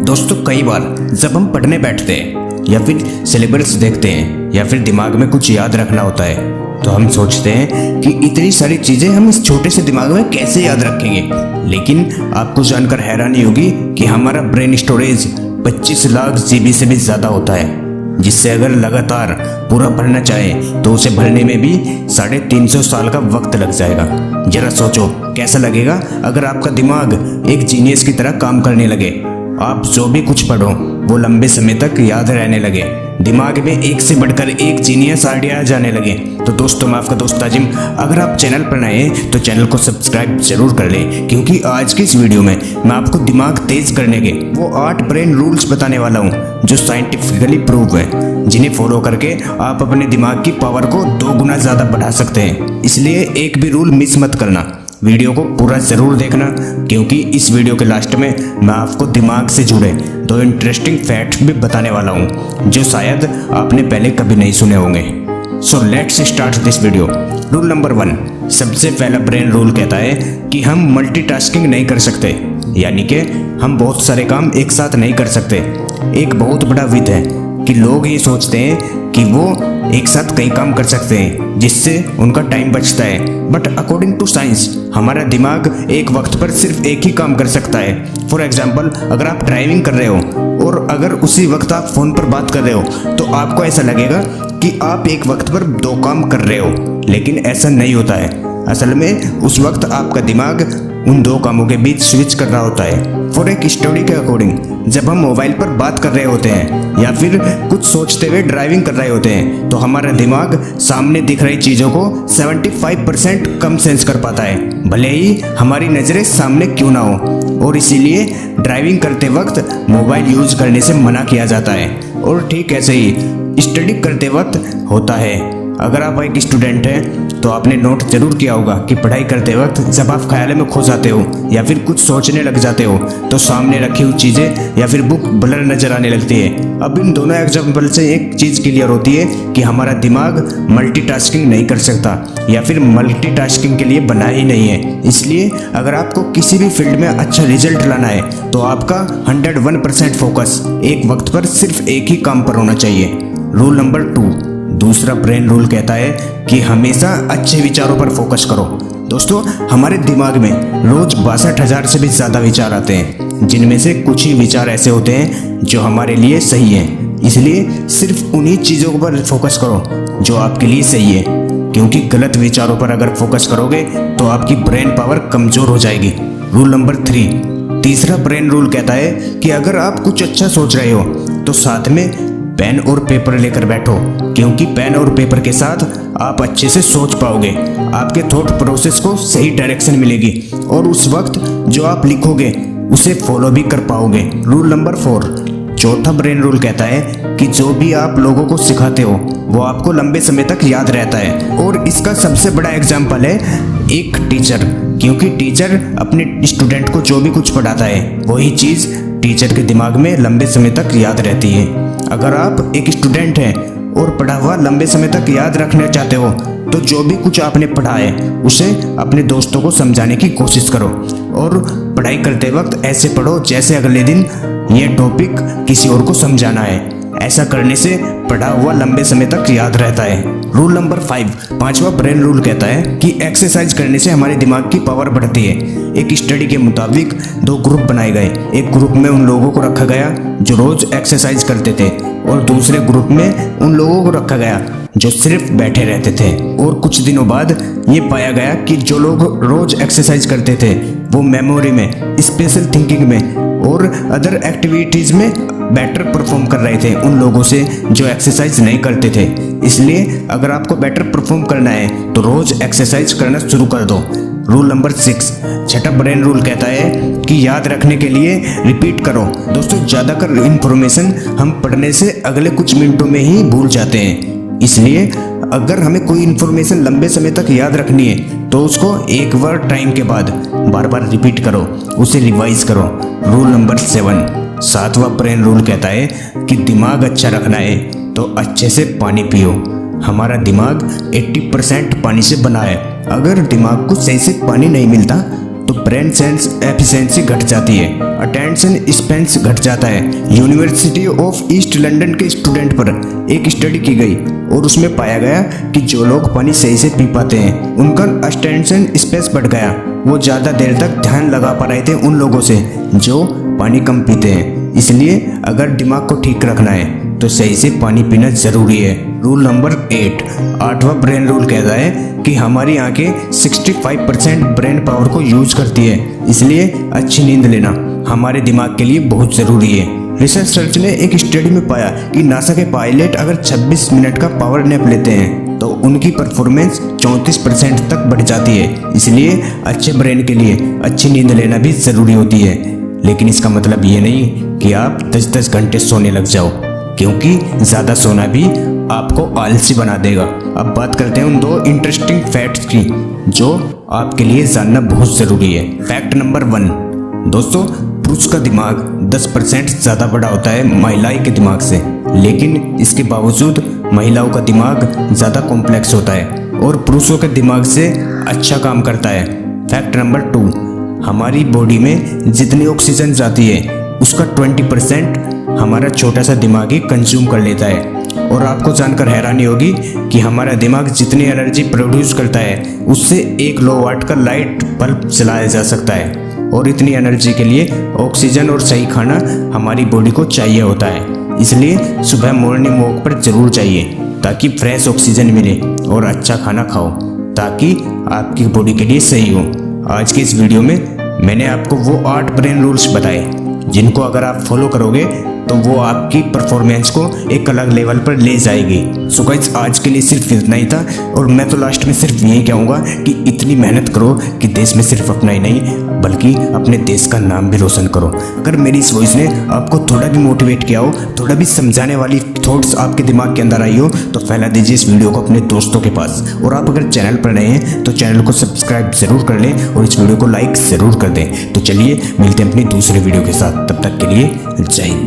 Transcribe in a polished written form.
दोस्तों कई बार जब हम पढ़ने बैठते हैं या फिर सिलेबस देखते हैं या फिर दिमाग में कुछ याद रखना होता है तो हम सोचते हैं कि इतनी सारी चीज़ें हम इस छोटे से दिमाग में कैसे याद रखेंगे। लेकिन आपको जानकर हैरानी होगी कि हमारा ब्रेन स्टोरेज 25 लाख जीबी से भी ज़्यादा होता है, जिससे अगर लगातार पूरा भरना चाहे तो उसे भरने में भी 350 साल का वक्त लग जाएगा। जरा सोचो कैसा लगेगा अगर आपका दिमाग एक जीनियस की तरह काम करने लगे। आप जो भी कुछ पढ़ो वो लंबे समय तक याद रहने लगे, दिमाग में एक से बढ़कर एक जीनियस आइडिया जाने लगे। तो दोस्तों मैं आपका दोस्त आजिम, अगर आप चैनल पर नए हैं तो चैनल को सब्सक्राइब जरूर कर लें, क्योंकि आज की इस वीडियो में मैं आपको दिमाग तेज करने के वो 8 ब्रेन रूल्स बताने वाला हूँ जो साइंटिफिकली प्रूव है, जिन्हें फॉलो करके आप अपने दिमाग की पावर को 2 गुना ज़्यादा बढ़ा सकते हैं। इसलिए एक भी रूल मिस मत करना, वीडियो को पूरा ज़रूर देखना, क्योंकि इस वीडियो के लास्ट में मैं आपको दिमाग से जुड़े 2 इंटरेस्टिंग फैक्ट्स भी बताने वाला हूँ जो शायद आपने पहले कभी नहीं सुने होंगे। So let's start this video. Rule number 1, सबसे पहला ब्रेन रूल कहता है कि हम मल्टीटास्किंग नहीं कर सकते, यानी कि हम बहुत सारे काम एक साथ नहीं कर सकते। एक बहुत बड़ा विद है कि लोग ये सोचते हैं कि वो एक साथ कई काम कर सकते हैं जिससे उनका टाइम बचता है, बट अकॉर्डिंग टू साइंस हमारा दिमाग एक वक्त पर सिर्फ एक ही काम कर सकता है। फॉर एग्जाम्पल, अगर आप ड्राइविंग कर रहे हो और अगर उसी वक्त आप फ़ोन पर बात कर रहे हो तो आपको ऐसा लगेगा कि आप एक वक्त पर 2 काम कर रहे हो, लेकिन ऐसा नहीं होता है। असल में उस वक्त आपका दिमाग उन 2 कामों के बीच स्विच कर रहा होता है। फॉर एक स्टडी के अकॉर्डिंग, जब हम मोबाइल पर बात कर रहे होते हैं या फिर कुछ सोचते हुए ड्राइविंग कर रहे होते हैं तो हमारा दिमाग सामने दिख रही चीज़ों को 75% कम सेंस कर पाता है, भले ही हमारी नज़रें सामने क्यों ना हो। और इसीलिए ड्राइविंग करते वक्त मोबाइल यूज करने से मना किया जाता है। और ठीक ऐसे ही स्टडी करते वक्त होता है। अगर आप एक स्टूडेंट हैं तो आपने नोट जरूर किया होगा कि पढ़ाई करते वक्त जब आप ख्याल में खो जाते हो या फिर कुछ सोचने लग जाते हो तो सामने रखी हुई चीज़ें या फिर बुक ब्लर नजर आने लगती है। अब इन दोनों एग्जाम्पल से एक चीज़ क्लियर होती है कि हमारा दिमाग मल्टीटास्किंग नहीं कर सकता या फिर मल्टीटास्किंग के लिए बना ही नहीं है। इसलिए अगर आपको किसी भी फील्ड में अच्छा रिजल्ट लाना है तो आपका 101% फोकस एक वक्त पर सिर्फ एक ही काम पर होना चाहिए। रूल नंबर 2, दूसरा ब्रेन रूल कहता है कि हमेशा अच्छे विचारों पर फोकस करो। दोस्तों हमारे दिमाग में रोज 62,000 से भी ज़्यादा विचार आते हैं, जिनमें से कुछ ही विचार ऐसे होते हैं जो हमारे लिए सही हैं। इसलिए सिर्फ उन्हीं चीज़ों पर फोकस करो जो आपके लिए सही है, क्योंकि गलत विचारों पर अगर फोकस करोगे तो आपकी ब्रेन पावर कमज़ोर हो जाएगी। रूल नंबर 3, तीसरा ब्रेन रूल कहता है कि अगर आप कुछ अच्छा सोच रहे हो तो साथ में पेन और पेपर लेकर बैठो, क्योंकि पेन और पेपर के साथ आप अच्छे से सोच पाओगे, आपके थॉट प्रोसेस को सही डायरेक्शन मिलेगी और उस वक्त जो आप लिखोगे उसे फॉलो भी कर पाओगे। रूल नंबर 4, चौथा ब्रेन रूल कहता है कि जो भी आप लोगों को सिखाते हो वो आपको लंबे समय तक याद रहता है। और इसका सबसे बड़ा एग्जाम्पल है एक टीचर, क्योंकि टीचर अपने स्टूडेंट को जो भी कुछ पढ़ाता है वही चीज़ टीचर के दिमाग में लंबे समय तक याद रहती है। अगर आप एक स्टूडेंट हैं और पढ़ा हुआ लंबे समय तक याद रखना चाहते हो तो जो भी कुछ आपने पढ़ा है उसे अपने दोस्तों को समझाने की कोशिश करो और पढ़ाई करते वक्त ऐसे पढ़ो जैसे अगले दिन ये टॉपिक किसी और को समझाना है। ऐसा करने से पढ़ा हुआ लंबे समय तक याद रहता है। रूल नंबर 5, पांचवा ब्रेन रूल कहता है कि एक्सरसाइज करने से हमारे दिमाग की पावर बढ़ती है। एक स्टडी के मुताबिक 2 ग्रुप बनाए गए। एक ग्रुप में उन लोगों को रखा गया जो रोज एक्सरसाइज करते थे और दूसरे ग्रुप में उन लोगों को रखा गया जो सिर्फ बैठे रहते थे। और कुछ दिनों बाद ये पाया गया कि जो लोग रोज एक्सरसाइज करते थे वो मेमोरी में, स्पेशल थिंकिंग में और अदर एक्टिविटीज़ में बेटर परफॉर्म कर रहे थे उन लोगों से जो एक्सरसाइज नहीं करते थे। इसलिए अगर आपको बेटर परफॉर्म करना है तो रोज एक्सरसाइज करना शुरू कर दो। रूल नंबर 6, छठा ब्रेन रूल कहता है कि याद रखने के लिए रिपीट करो। दोस्तों ज़्यादातर इन्फॉर्मेशन हम पढ़ने से अगले कुछ मिनटों में ही भूल जाते हैं, इसलिए अगर हमें कोई इन्फॉर्मेशन लंबे समय तक याद रखनी है तो उसको एक बार टाइम के बाद बार बार रिपीट करो, उसे रिवाइज करो। रूल नंबर 7, सातवां ब्रेन रूल कहता है कि दिमाग अच्छा रखना है तो अच्छे से पानी पियो। हमारा दिमाग 80% पानी से बना है। अगर दिमाग को सही से पानी नहीं मिलता तो ब्रेन सेंस एफिशिएंसी घट जाती है, अटेंशन स्पेंस घट जाता है। यूनिवर्सिटी ऑफ ईस्ट लंदन के स्टूडेंट पर एक स्टडी की गई और उसमें पाया गया कि जो लोग पानी सही से पी पाते हैं उनका अटेंशन स्पेस बढ़ गया। वो ज़्यादा देर तक ध्यान लगा पा रहे थे उन लोगों से जो पानी कम पीते हैं। इसलिए अगर दिमाग को ठीक रखना है तो सही से पानी पीना जरूरी है। रूल नंबर 8, 8वां ब्रेन रूल कहता है कि हमारी आंखें 65% ब्रेन पावर को यूज करती है, इसलिए अच्छी नींद लेना हमारे दिमाग के लिए बहुत ज़रूरी है। रिसर्चर्स ने एक स्टडी में पाया कि नासा के पायलट अगर 26 मिनट का पावर नैप लेते हैं तो उनकी परफॉर्मेंस 34% तक बढ़ जाती है। इसलिए अच्छे ब्रेन के लिए अच्छी नींद लेना भी ज़रूरी होती है। लेकिन इसका मतलब ये नहीं कि आप 10-10 घंटे सोने लग जाओ, क्योंकि ज़्यादा सोना भी आपको आलसी बना देगा। अब बात करते हैं उन 2 इंटरेस्टिंग फैक्ट्स की जो आपके लिए जानना बहुत ज़रूरी है। फैक्ट नंबर 1, दोस्तों पुरुष का दिमाग 10% ज़्यादा बड़ा होता है महिलाएं के दिमाग से, लेकिन इसके बावजूद महिलाओं का दिमाग ज़्यादा कॉम्प्लेक्स होता है और पुरुषों के दिमाग से अच्छा काम करता है। फैक्ट नंबर 2, हमारी बॉडी में जितनी ऑक्सीजन जाती है उसका 20% हमारा छोटा सा दिमाग ही कंज्यूम कर लेता है। और आपको जानकर हैरानी होगी कि हमारा दिमाग जितनी एनर्जी प्रोड्यूस करता है उससे 1 लो वाट का लाइट बल्ब जलाया जा सकता है। और इतनी एनर्जी के लिए ऑक्सीजन और सही खाना हमारी बॉडी को चाहिए होता है। इसलिए सुबह मॉर्निंग वॉक पर जरूर चाहिए ताकि फ्रेश ऑक्सीजन मिले, और अच्छा खाना खाओ ताकि आपकी बॉडी के लिए सही हो। आज के इस वीडियो में मैंने आपको वो 8 ब्रेन रूल्स बताए जिनको अगर आप फॉलो करोगे तो वो आपकी परफॉर्मेंस को एक अलग लेवल पर ले जाएगी। सो गाइस, आज के लिए सिर्फ इतना ही था और मैं तो लास्ट में सिर्फ यही कहूँगा कि इतनी मेहनत करो कि देश में सिर्फ अपना ही नहीं बल्कि अपने देश का नाम भी रोशन करो। अगर मेरी इस वॉइस ने आपको थोड़ा भी मोटिवेट किया हो, थोड़ा भी समझाने वाली थॉट्स आपके दिमाग के अंदर आई हो, तो फैला दीजिए इस वीडियो को अपने दोस्तों के पास। और आप अगर चैनल पर नए हैं तो चैनल को सब्सक्राइब जरूर कर लें और इस वीडियो को लाइक जरूर कर दें। तो चलिए मिलते हैं अपनी दूसरे वीडियो के साथ, तब तक के लिए जय हिंद।